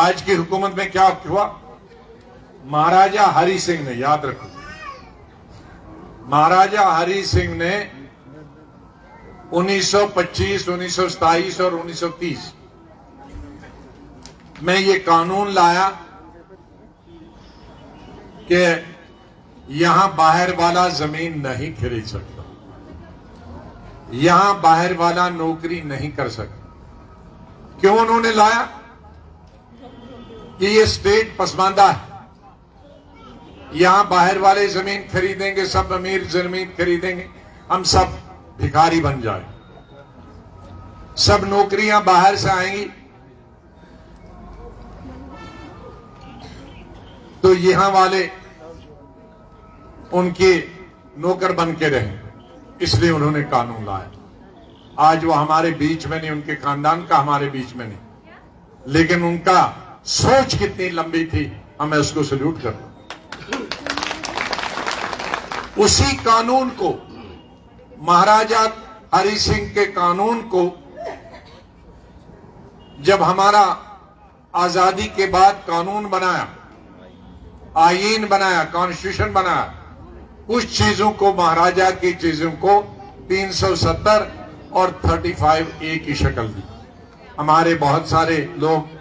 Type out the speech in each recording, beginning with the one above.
आज की हुकूमत में क्या हुआ? महाराजा हरि सिंह ने, याद रखो, महाराजा हरि सिंह ने 1925, 1927 और 1930 में ये कानून लाया कि यहां बाहर वाला जमीन नहीं खरीद सकता, यहां बाहर वाला नौकरी नहीं कर सकता। क्यों उन्होंने लाया? कि ये स्टेट पसमानदा है, यहां बाहर वाले जमीन खरीदेंगे, सब अमीर जमीन खरीदेंगे, हम सब भिखारी बन जाए, सब नौकरियां बाहर से आएंगी, तो यहां वाले उनके नौकर बन के रहे। इसलिए उन्होंने कानून लाया। आज वो हमारे बीच में नहीं, उनके खानदान का हमारे बीच में नहीं, लेकिन उनका सोच कितनी लंबी थी, हमें उसको सल्यूट करना। उसी कानून को, महाराजा हरि सिंह के कानून को, जब हमारा आजादी के बाद कानून बनाया, आईन बनाया, कॉन्स्टिट्यूशन बनाया, कुछ चीजों को, महाराजा की चीजों को 370 और 35A की शक्ल दी। हमारे बहुत सारे लोग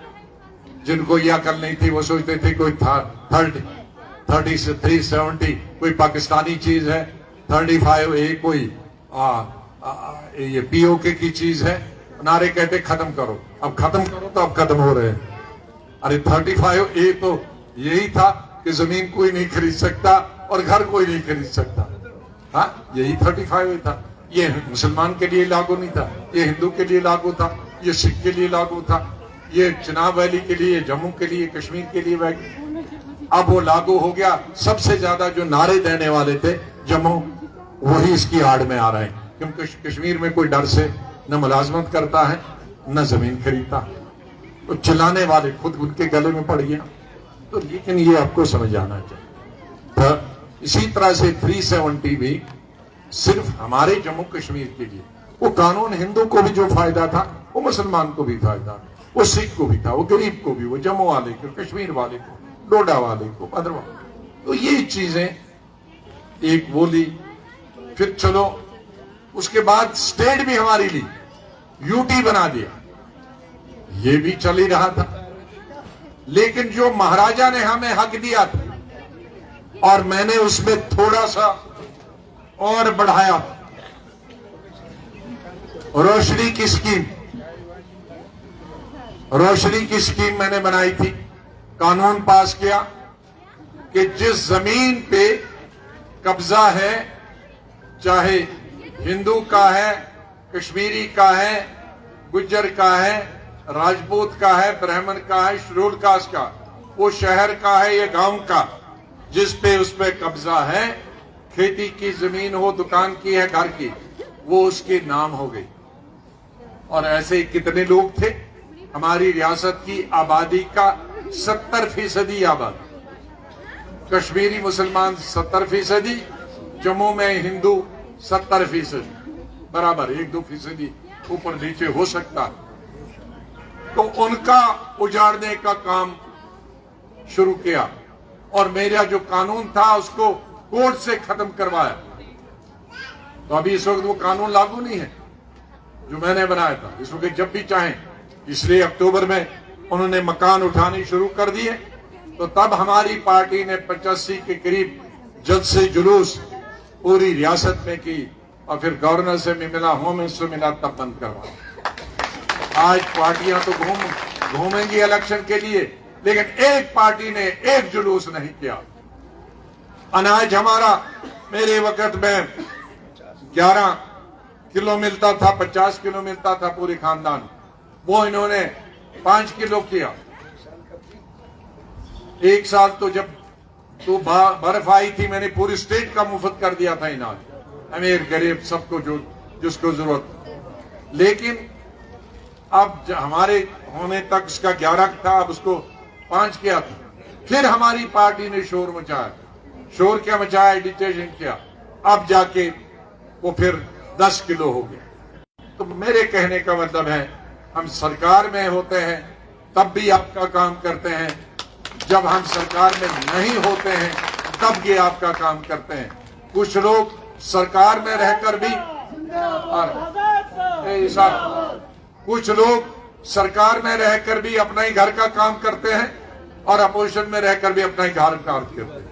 जिनको यह अकल नहीं थी, वो सोचते थे कोई 30 से 370 कोई पाकिस्तानी चीज है, 35A कोई ये POK की चीज है। नारे कहते खत्म करो, अब खत्म करो, तो अब खत्म हो रहे हैं। अरे 35A तो यही था कि जमीन कोई नहीं खरीद सकता और घर कोई नहीं खरीद सकता। हाँ, यही 35A था। ये मुसलमान के लिए लागू नहीं था, ये हिंदू के लिए लागू था, ये सिख के लिए लागू था, ये चिनाब वैली के लिए, जम्मू के लिए, कश्मीर के लिए। अब वो लागू हो गया। सबसे ज्यादा जो नारे देने वाले थे जम्मू, वही इसकी आड़ में आ रहे हैं, क्योंकि कश्मीर में कोई डर से न मुलाजमत करता है न जमीन खरीदता, तो चिल्लाने वाले खुद उनके गले में पड़ गया। तो लेकिन ये आपको समझ आना चाहिए। तो इसी तरह से 370 भी सिर्फ हमारे जम्मू कश्मीर के लिए, वो कानून हिंदू को भी जो फायदा था, वो मुसलमान को भी फायदा, वो सिख को भी था, वो गरीब को भी, वो जम्मू वाले को, कश्मीर वाले को, डोडा वाले को, भद्रवा। तो ये चीजें एक वो ली। फिर चलो उसके बाद स्टेट भी हमारी ली, यूटी बना दिया, ये भी चल ही रहा था। लेकिन जो महाराजा ने हमें हक दिया था, और मैंने उसमें थोड़ा सा और बढ़ाया, रोशनी की स्कीम, रोशनी की स्कीम मैंने बनाई थी। कानून पास किया कि जिस जमीन पे कब्जा है, चाहे हिंदू का है, कश्मीरी का है, गुज्जर का है, राजपूत का है, ब्राह्मण का है, शेड्यूल कास्ट का, वो शहर का है या गांव का, जिस पे उस पे कब्जा है, खेती की जमीन हो, दुकान की है, घर की, वो उसके नाम हो गई। और ऐसे कितने लोग थे? हमारी रियासत की आबादी का 70% आबादी, कश्मीरी मुसलमान 70%, जम्मू में हिंदू 70%, बराबर 1-2% ऊपर नीचे हो सकता। तो उनका उजाड़ने का काम शुरू किया, और मेरा जो कानून था उसको कोर्ट से खत्म करवाया। तो अभी इस वक्त वो कानून लागू नहीं है जो मैंने बनाया था। इस वक्त जब भी चाहें, इसलिए अक्टूबर में उन्होंने मकान उठाने शुरू कर दिए। तो तब हमारी पार्टी ने 85 के करीब जलसे जुलूस पूरी रियासत में की, और फिर गवर्नर से भी मिला, होम मिनिस्टर मिला, तब बंद करवाया। आज पार्टियां तो घूमेंगी इलेक्शन के लिए, लेकिन एक पार्टी ने एक जुलूस नहीं किया। अनाज हमारा मेरे वक्त में 11 किलो मिलता था, 50 किलो मिलता था पूरे खानदान, वो इन्होंने 5 किलो किया। एक साल तो जब तो बर्फ आई थी, मैंने पूरी स्टेट का मुफ्त कर दिया था इनाज, अमीर गरीब सबको, जो जिसको जरूरत। लेकिन अब हमारे होने तक उसका 11 था, अब उसको 5 किया था। फिर हमारी पार्टी ने शोर मचाया, शोर क्या मचाया, एडिटेशन किया, अब जाके वो फिर 10 किलो हो गया। तो मेरे कहने का मतलब है, हम सरकार में होते हैं तब भी आपका काम करते हैं, जब हम सरकार में नहीं होते हैं तब ये आपका काम करते हैं। कुछ लोग सरकार में रहकर भी कुछ लोग सरकार में रहकर भी अपना ही घर का काम करते हैं और अपोजिशन में रहकर भी अपना ही घर काम करते हैं।